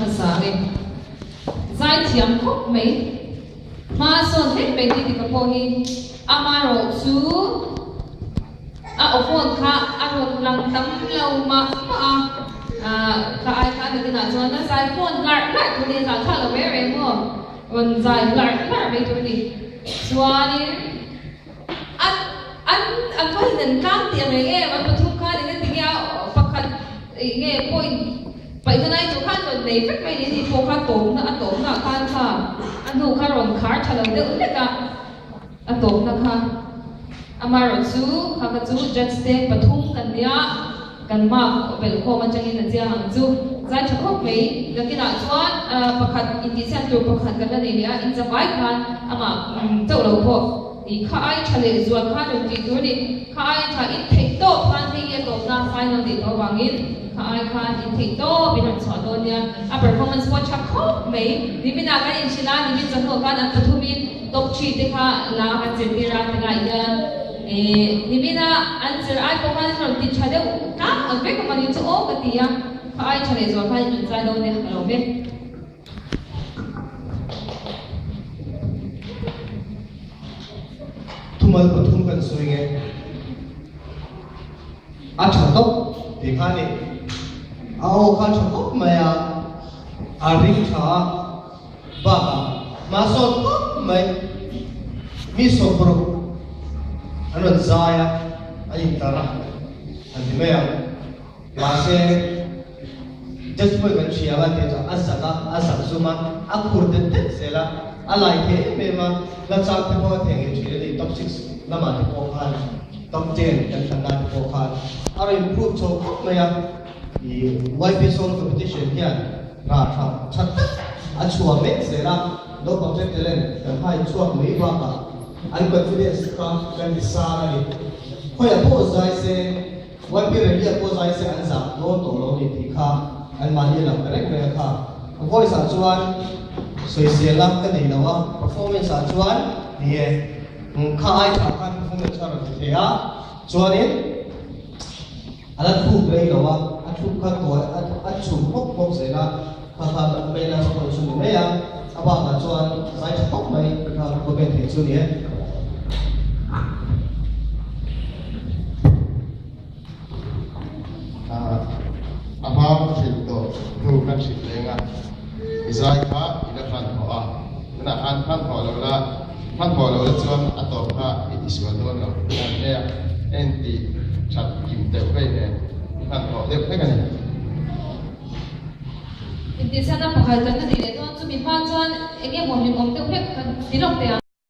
ka sa ni zai thiam khop mai ma son he pe ti ka po hi amaro chu a ofon kha aron lang tam lau ma ka ai kha ni na chuan na zai phone gar la tu ni za tha la ve re mo ron zai gar mai tu ni chuan ni an ko hin tlang ti mai nge ma tu kha ni ti ya pakhat nge point pai na nai chu khan don nei fek mai ni po kha tom na khan kha anu kha ron khar thalam de ule ka atom na kha amaro chu kha ka chu judge te pathum kan dia kan ma bel ko ma changin na chia hang chu zai thakop mai lakina chuan pakhat intisan tur pakhat kan nei nia in zawai khan ama cholo pho i kha ai thale zuan kha ron ti tur ni kha ai tha in thei to khan thei ye to na final di to wangin kha ai khan in thei to binan chwa do nia a performance watch a khop mai ni bina kan in sila ni bin chho kan an pathumin top 3 te kha la ha chetira ta ga ya ni bina answer ai ko kan ron ti chade ka an be ko mani chu o ka ti ya kha ai thale zuan kha in chai do ne lo be thumal pathum kan suinge a chatok dikhani ao kha chatok maya a ring tha ba ma so mai mi so pro anon zaya ai tara andi maya lase just boy kan chia ba te azaka azak suma akur de te sela alai ke mema la chak te ko theng chi le top 6 lama te ko khan top 10 kan thanda te ko khan are improve so maya I YP song competition here ra tha chat achua me sela do project len kan hai chuak mai ba ka an confidence ka kan disara ni khoya po zai se YP ready po zai se an za no to lo ni thi kha an mani la correct me kha voice a chuan soi se lam ka nei lawa performance a chuan ni kha ai tha khan performance ra the ya chuan in ala thu grei lawa a thu kha to a chu pok se la kha me la so chu me ya aba ka chuan sai tha pok mai ka ko be the chu ni Abang cerita tu kan cerita dengan Israel kah ina kan kau mana kan kau lalu cuan atau kah itu suatu lalu dan dia enti cat kim terbaik ni kan kau dia apa kan? Inti sana pakaian kan ni le tu cumi pan cuan, ini mau ni mau tu pek kan dilok dia.